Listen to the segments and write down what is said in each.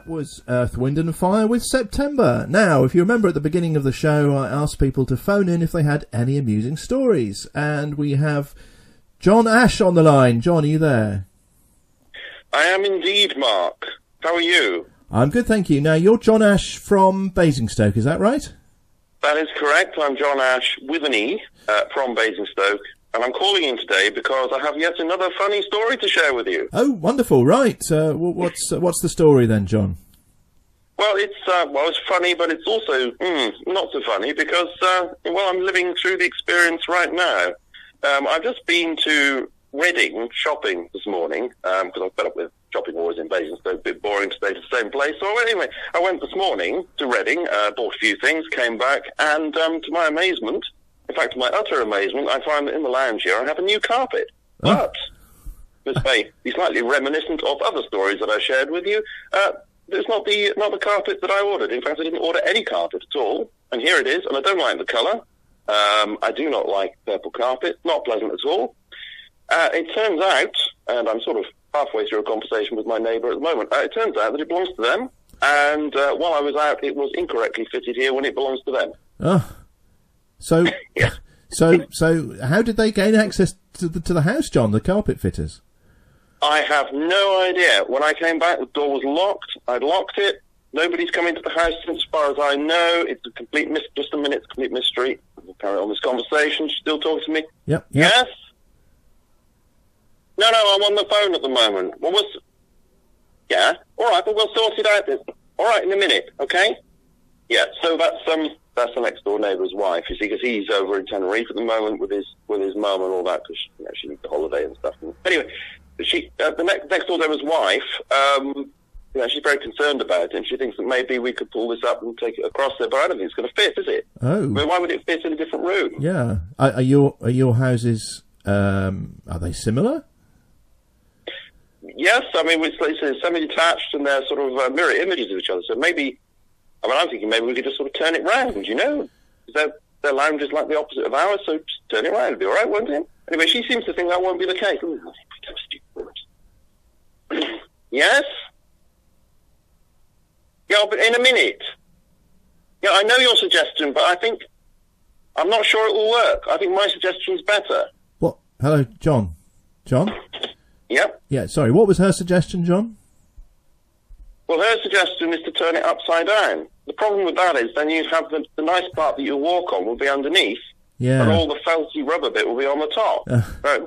was Earth, Wind and Fire with September. Now, if you remember at the beginning of the show, I asked people to phone in if they had any amusing stories. And we have John Ashe on the line. John, are you there? I am indeed, Mark. How are you? I'm good, thank you. Now, you're John Ashe from Basingstoke, is that right? That is correct. I'm John Ashe with an E from Basingstoke. And I'm calling in today because I have yet another funny story to share with you. Oh, wonderful! Right, what's the story then, John? Well, it's funny, but it's also not so funny because I'm living through the experience right now. I've just been to Reading shopping this morning because I'm fed up with shopping always in Basingstoke. A bit boring to stay to the same place. So anyway, I went this morning to Reading, bought a few things, came back, and to my amazement. In fact, to my utter amazement, I find that in the lounge here I have a new carpet. But this may be slightly reminiscent of other stories that I shared with you. It's not the carpet that I ordered. In fact, I didn't order any carpet at all. And here it is, and I don't like the colour. I do not like purple carpet. Not pleasant at all. It turns out, and I'm sort of halfway through a conversation with my neighbour at the moment, it turns out that it belongs to them. And while I was out, it was incorrectly fitted here when it belongs to them. Oh. So, yeah. so, how did they gain access to the house, John? The carpet fitters. I have no idea. When I came back, the door was locked. I'd locked it. Nobody's come into the house since, as far as I know. It's a complete just a minute, it's a complete mystery. We'll carry on this conversation. She's still talking to me. Yep. Yes. No, I'm on the phone at the moment. Yeah. All right, but we'll sort it out. All right, in a minute. Okay. Yeah. So that's the next door neighbour's wife, you see, because he's over in Tenerife at the moment with his mum and all that, because she needs a holiday and stuff. And anyway, the next door neighbour's wife, she's very concerned about it, and she thinks that maybe we could pull this up and take it across there, but I don't think it's going to fit, is it? Oh. I mean, why would it fit in a different room? Yeah. Are your houses, are they similar? Yes, I mean, it's semi-detached, and they're sort of mirror images of each other, so maybe... I'm thinking maybe we could just sort of turn it round, you know? Because their lounge is like the opposite of ours, so just turn it round. It'll be all right, won't it? Anyway, she seems to think that won't be the case. Yes? Yeah, but in a minute. Yeah, I know your suggestion, but I'm not sure it will work. I think my suggestion's better. What? Hello, John? John? Yep. Yeah, sorry, what was her suggestion, John? Well, her suggestion is to turn it upside down. The problem with that is then you'd have the nice part that you walk on will be underneath, and all the felty rubber bit will be on the top. Right.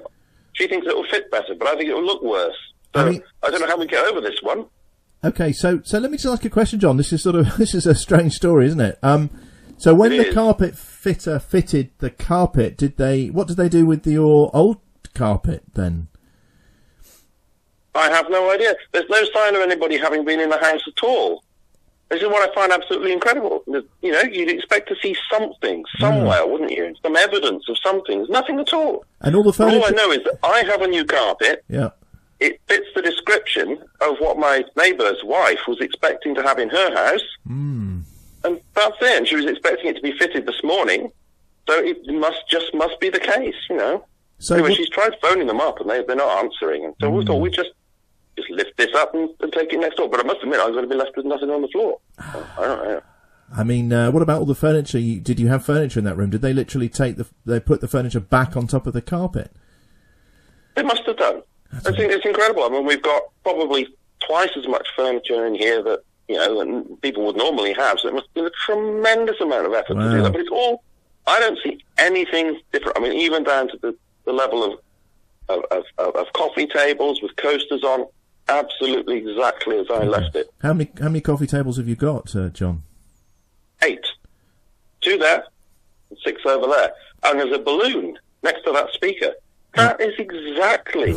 She thinks it will fit better, but I think it will look worse. So I don't know how we get over this one. Okay, so let me just ask you a question, John. This is a strange story, isn't it? So when the carpet fitter fitted the carpet, what did they do with your old carpet then? I have no idea. There's no sign of anybody having been in the house at all. This is what I find absolutely incredible. You know, you'd expect to see something somewhere, wouldn't you? Some evidence of something. There's nothing at all. And all the furniture... All I know is that I have a new carpet. Yeah. It fits the description of what my neighbour's wife was expecting to have in her house. Mm. And that's it. And she was expecting it to be fitted this morning. So it must be the case, you know. So anyway, she's tried phoning them up and they're not answering. And so we thought we'd just lift this up and take it next door. But I must admit, I'm going to be left with nothing on the floor. So, I don't know. I mean, what about all the furniture? Did you have furniture in that room? Did they literally they put the furniture back on top of the carpet? They must have done. I think it's incredible. I mean, we've got probably twice as much furniture in here that, you know, that people would normally have. So it must have been a tremendous amount of effort to do that. But it's all, I don't see anything different. I mean, even down to the level of coffee tables with coasters on, absolutely exactly as I left it. How many coffee tables have you got, John? 8. 2 there, and 6 over there. And there's a balloon next to that speaker. That is exactly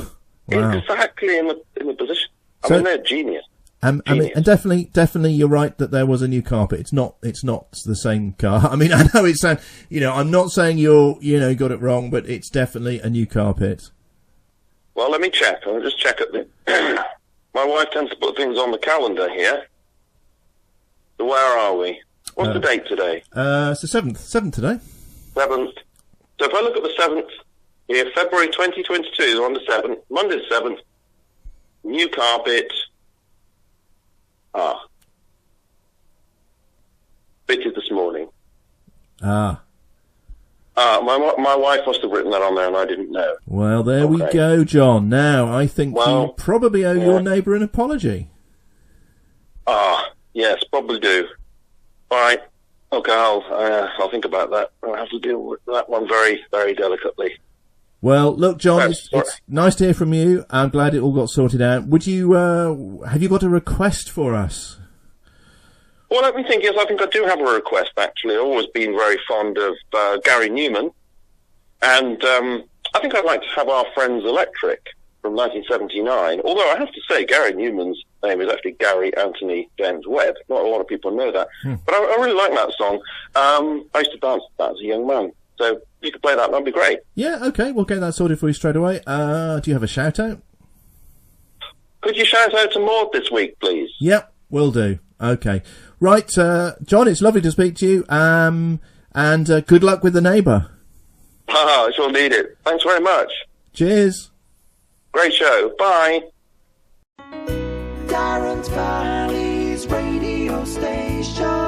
in the position. I mean, they're genius. I mean, and definitely, you're right that there was a new carpet. It's not the same car. I mean, I know it's, you know, I'm not saying you got it wrong, but it's definitely a new carpet. Well, let me check. I'll just check at the. My wife tends to put things on the calendar here. So where are we? What's the date today? It's the 7th today. 7th. So if I look at the 7th, here, February 2022, on the 7th, Monday the 7th, new carpet. Ah. My wife must have written that on there and I didn't know. Well, there we go, John. Now, I think you probably owe your neighbour an apology. Yes, probably do. All right. Okay, I'll think about that. I'll have to deal with that one very, very delicately. Well, look, John, it's nice to hear from you. I'm glad it all got sorted out. Would you, have you got a request for us? Well, let me think. Yes, I think I do have a request, actually. I've always been very fond of Gary Newman. And I think I'd like to have Our Friends Electric from 1979. Although I have to say, Gary Newman's name is actually Gary Anthony James Webb. Not a lot of people know that. But I really like that song. I used to dance to that as a young man. So if you could play that, that'd be great. Yeah, okay. We'll get that sorted for you straight away. Do you have a shout-out? Could you shout out to Maud this week, please? Yep, will do. Okay. Right, John, it's lovely to speak to you. And good luck with the neighbour. I shall need it. Thanks very much. Cheers. Great show. Bye. Darren's Valley's radio station.